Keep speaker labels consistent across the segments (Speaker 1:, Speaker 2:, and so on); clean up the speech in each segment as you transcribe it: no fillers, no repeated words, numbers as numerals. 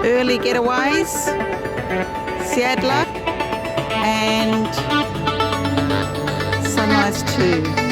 Speaker 1: early getaways, Seadler and Sunrise 2.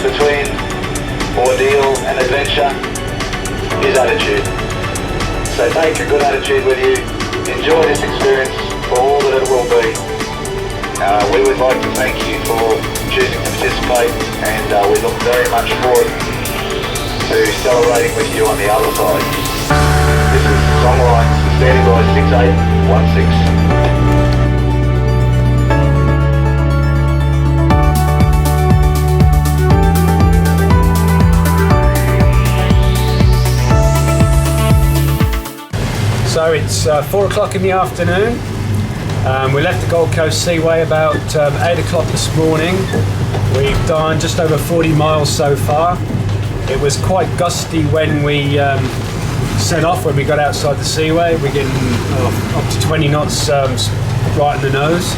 Speaker 2: Between ordeal and adventure is attitude. So take a good attitude with you, enjoy this experience for all that it will be. We would like to thank you for choosing to participate, and we look very much forward to celebrating with you on the other side. This is Songline standing by 6816.
Speaker 3: So it's 4 o'clock in the afternoon. We left the Gold Coast Seaway about 8 o'clock this morning. We've done just over 40 miles so far. It was quite gusty when we set off, when we got outside the Seaway. We're getting up to 20 knots right in the nose.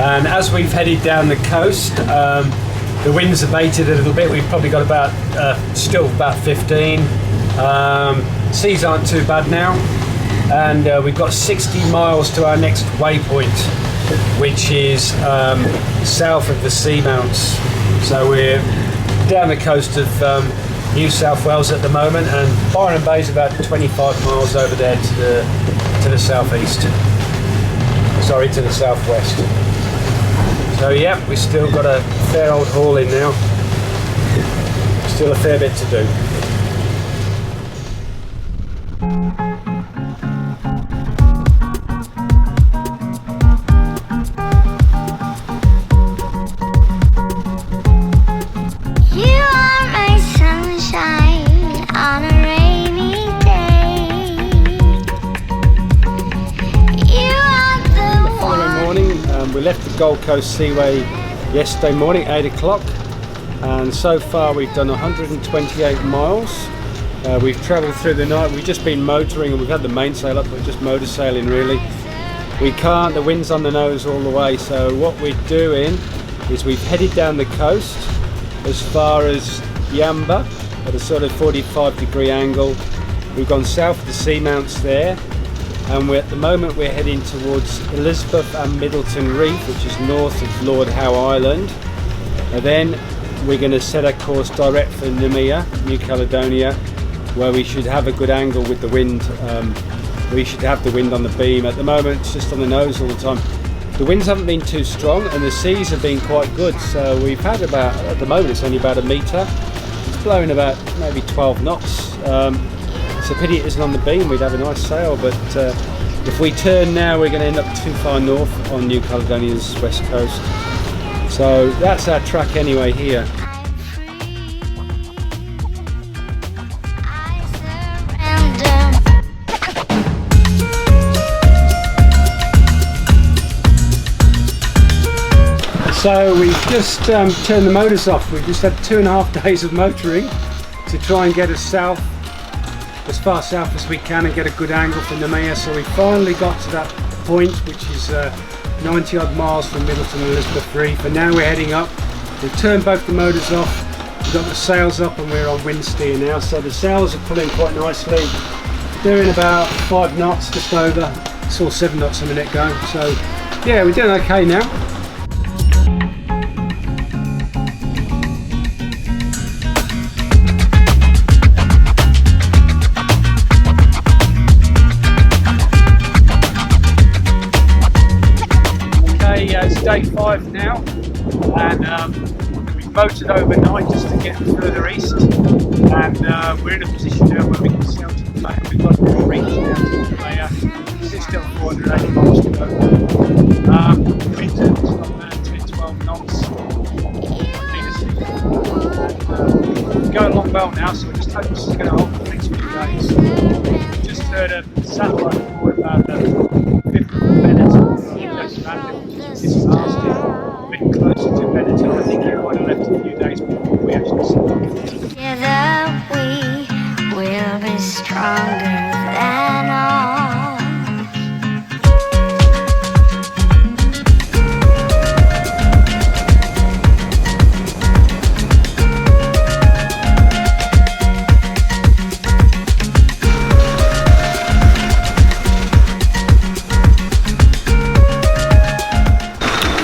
Speaker 3: And as we've headed down the coast, the wind's abated a little bit. We've probably got about, still about 15. Seas aren't too bad now. And we've got 60 miles to our next waypoint, which is south of the Seamounts. So we're down the coast of New South Wales at the moment, and Byron Bay is about 25 miles over there to the southeast. Sorry, to the southwest. So yeah, we've still got a fair old haul in now. Still a fair bit to do. We left the Gold Coast Seaway yesterday morning, 8 o'clock, and so far we've done 128 miles. We've travelled through the night. We've just been motoring, and we've had the mainsail up, but just motor sailing really. The wind's on the nose all the way, so what we're doing is we've headed down the coast as far as Yamba at a sort of 45-degree angle. We've gone south of the Seamounts there, and at the moment we're heading towards Elizabeth and Middleton Reef, which is north of Lord Howe Island. And then we're going to set our course direct for Noumea, New Caledonia, where we should have a good angle with the wind. We should have the wind on the beam. At the moment it's just on the nose all the time. The winds haven't been too strong and the seas have been quite good, so we've had about, at the moment it's only about a metre. It's blowing about maybe 12 knots. It's a pity it isn't on the beam. We'd have a nice sail, but if we turn now we're going to end up too far north on New Caledonia's west coast. So that's our track anyway here. So we've just turned the motors off. We've just had 2.5 days of motoring to try and get us south, as far south as we can, and get a good angle for Noumea. So we finally got to that point, which is 90 odd miles from Middleton and Elizabeth Reef, and now we're heading up. We've turned both the motors off, we've got the sails up, and we're on wind steer now. So the sails are pulling quite nicely, doing about 5 knots, just over. It's all 7 knots a minute going. So yeah, we're doing okay now. It's day 5 now, and we've motored overnight just to get further east, and we're in a position now where we can sail to the bay. We've got a good reach down to Noumea. This is still 480 miles to go. Wind has got about 10-12 knots. Going along well now, so we're just hoping this is going to hold for the next few days. Just heard a satellite report about the 5th of Benetton, just landed 6 miles in, a bit closer to Benetton. I think it might have left a few days before we actually saw it.
Speaker 4: Together we will be stronger than all.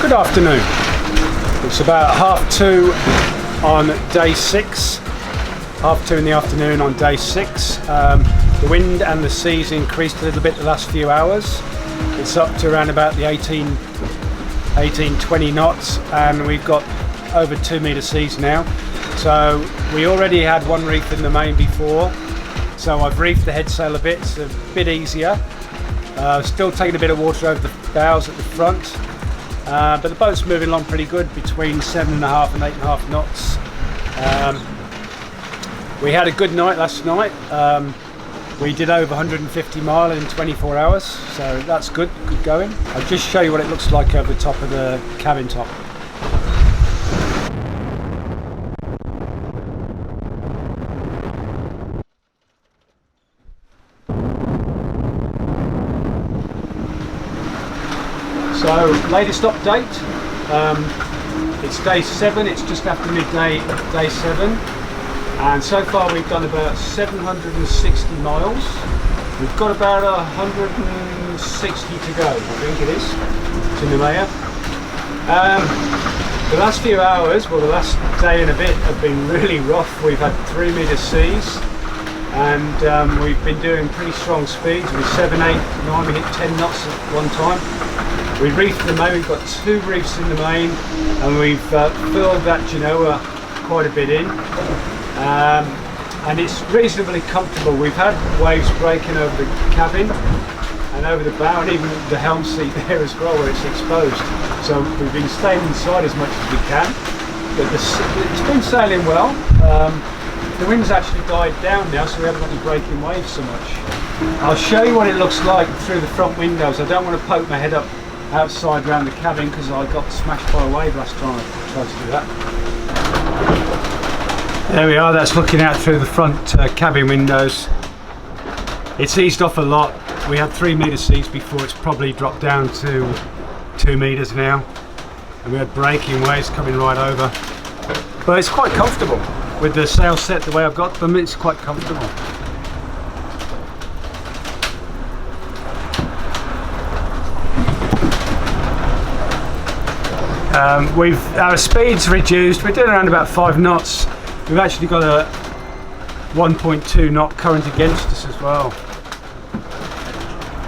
Speaker 3: Good afternoon. It's about 2:30 on day 6. 2:30 in the afternoon on day 6. The wind and the seas increased a little bit the last few hours. It's up to around about the 18-20 knots, and we've got over 2 metre seas now. So we already had one reef in the main before, so I've reefed the head sail a bit. It's a bit easier. Still taking a bit of water over the bows at the front. But the boat's moving along pretty good, between 7.5 and 8.5 knots. We had a good night last night. We did over 150 mile in 24 hours, so that's good going. I'll just show you what it looks like over the top of the cabin top. So, latest update, it's day 7, it's just after midday, day 7, and so far we've done about 760 miles. We've got about 160 to go, I think it is, to Noumea. The last few hours, well, the last day and a bit have been really rough. We've had 3 metre seas, and we've been doing pretty strong speeds with 7, 8, 9, we hit 10 knots at one time. We reefed the main, we've got 2 reefs in the main, and we've filled that Genoa quite a bit in, and it's reasonably comfortable. We've had waves breaking over the cabin and over the bow, and even the helm seat there as well, where it's exposed. So we've been staying inside as much as we can, but it's been sailing well. The wind's actually died down now, so we haven't got any breaking waves so much. I'll show you what it looks like through the front windows. I don't want to poke my head up outside around the cabin because I got smashed by a wave last time I tried to do that. There we are, that's looking out through the front cabin windows. It's eased off a lot. We had 3 metre seas before, it's probably dropped down to 2 metres now, and we had breaking waves coming right over. But it's quite comfortable. With the sails set the way I've got them, it's quite comfortable. Our speed's reduced. We're doing around about 5 knots. We've actually got a 1.2 knot current against us as well.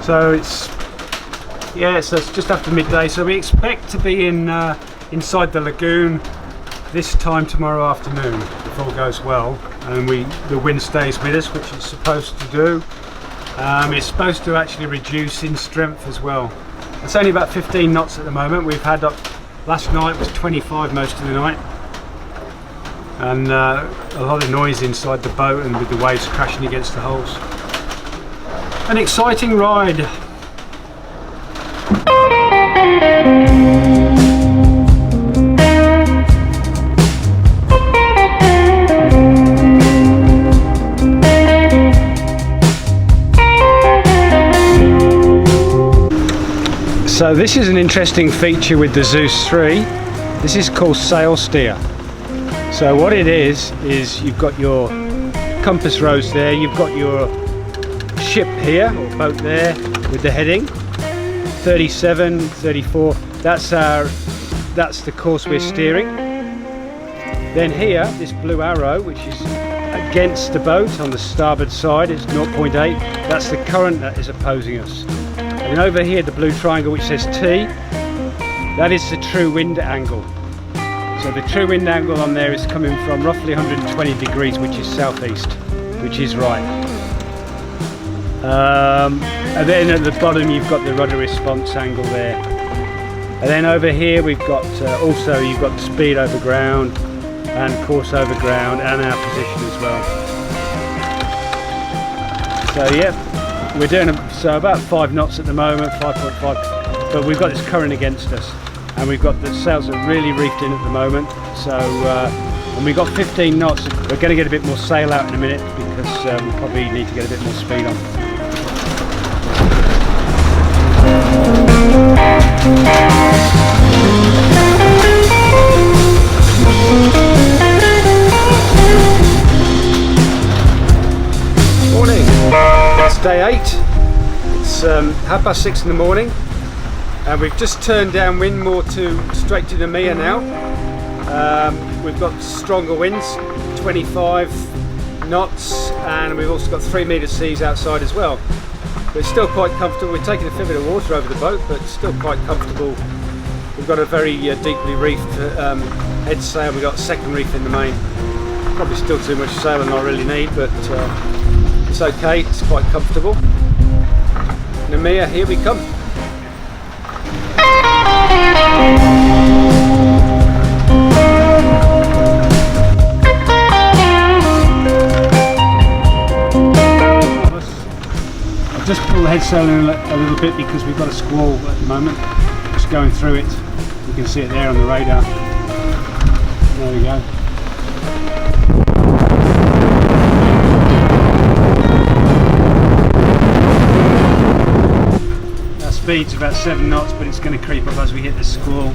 Speaker 3: So it's just after midday. So we expect to be inside the lagoon this time tomorrow afternoon, if all goes well, and the wind stays with us, which it's supposed to do. It's supposed to actually reduce in strength as well. It's only about 15 knots at the moment. We've had up. Last night was 25 most of the night, and a lot of noise inside the boat and with the waves crashing against the hulls. An exciting ride. So this is an interesting feature with the Zeus 3. This is called sail steer. So what it is you've got your compass rose there, you've got your ship here, or boat there, with the heading 37, 34. That's the course we're steering. Then here, this blue arrow, which is against the boat on the starboard side, is 0.8. That's the current that is opposing us. And over here, the blue triangle which says T, that is the true wind angle. So the true wind angle on there is coming from roughly 120 degrees, which is southeast, which is right. And then at the bottom you've got the rudder response angle there. And then over here we've got also you've got the speed over ground and course over ground and our position as well. So yeah, we're doing so about 5 knots at the moment, 5.5, but we've got this current against us. And we've got the sails are really reefed in at the moment, so and we've got 15 knots. We're going to get a bit more sail out in a minute because we probably need to get a bit more speed on. Morning, it's day 8, it's 6:30 in the morning. And we've just turned downwind straight to Noumea now. We've got stronger winds, 25 knots, and we've also got 3 metre seas outside as well. But it's still quite comfortable. We're taking a fair bit of water over the boat, but it's still quite comfortable. We've got a very deeply reefed head sail. We've got second reef in the main. Probably still too much sail than I really need, but it's okay. It's quite comfortable. Noumea, here we come. I've just pulled the head sail in a little bit because we've got a squall at the moment. Just going through it. You can see it there on the radar. There we go. Our speed's about 7 knots, but it's going to creep up as we hit the squall.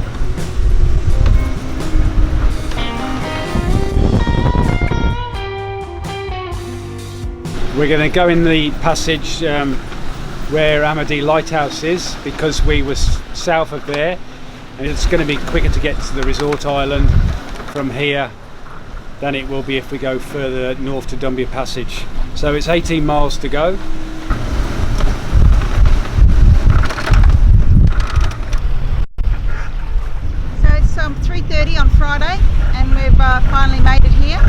Speaker 3: We're going to go in the passage where Amity Lighthouse is, because we were south of there, and it's going to be quicker to get to the resort island from here than it will be if we go further north to Dumbia Passage. So it's 18 miles to go.
Speaker 1: So it's 3:30 on Friday, and we've finally made it here.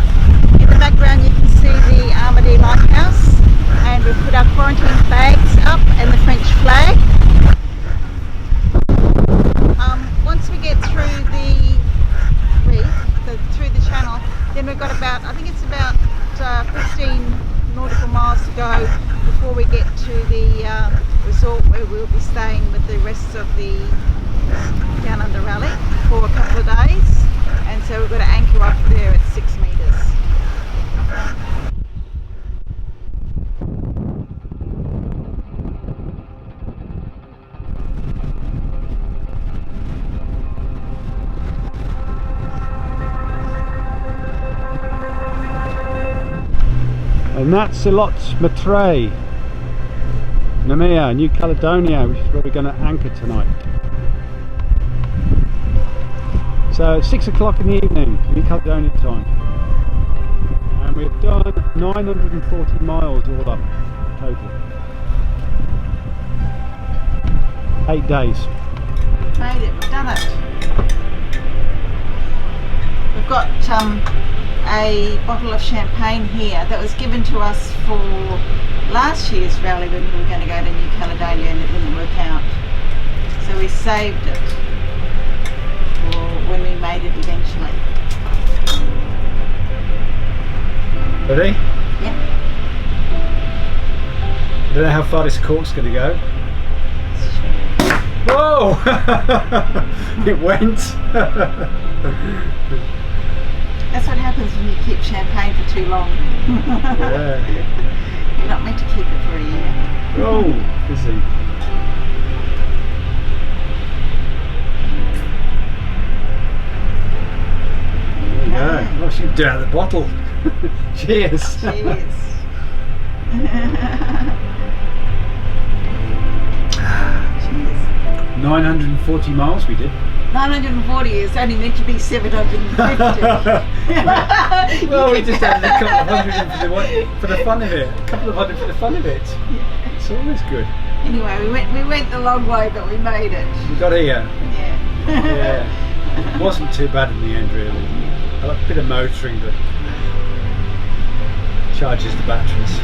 Speaker 1: In the background you can see the Amity Lighthouse, and we've put our quarantine flags up and the French flag. Once we get through the reef, through the channel, then we've got about, I think it's about 15 nautical miles to go before we get to the resort where we'll be staying with the rest of the Down Under Rally for a couple of days. And so we've got to anchor up there at 6 metres.
Speaker 3: And that's a lot metre, Noumea, New Caledonia, which is where we're going to anchor tonight. So 6 o'clock in the evening, New Caledonia time. And we've done 940 miles all up, total. 8 days.
Speaker 1: Made it, we've done it. We've got a bottle of champagne here that was given to us for last year's rally when we were going to go to New Caledonia, and it didn't work out. So we saved it for when we made it eventually.
Speaker 3: Ready?
Speaker 1: Yeah.
Speaker 3: I don't know how far this cork's going to go. Whoa! It went!
Speaker 1: That's what happens when you keep champagne for too long.
Speaker 3: Yeah.
Speaker 1: You're not meant to keep it for a year.
Speaker 3: Oh, busy. There you go. Oh, she do out of the bottle. Cheers.
Speaker 1: Cheers.
Speaker 3: 940 miles we did.
Speaker 1: 940 is only meant to be 750.
Speaker 3: Well, we just had a couple of hundred for the fun of it. A couple of hundred for the fun of it.
Speaker 1: Yeah.
Speaker 3: It's always good.
Speaker 1: Anyway, we went the long way, but we made it.
Speaker 3: We got here.
Speaker 1: Yeah.
Speaker 3: Yeah. It wasn't too bad in the end, really. A bit of motoring, but charges the batteries.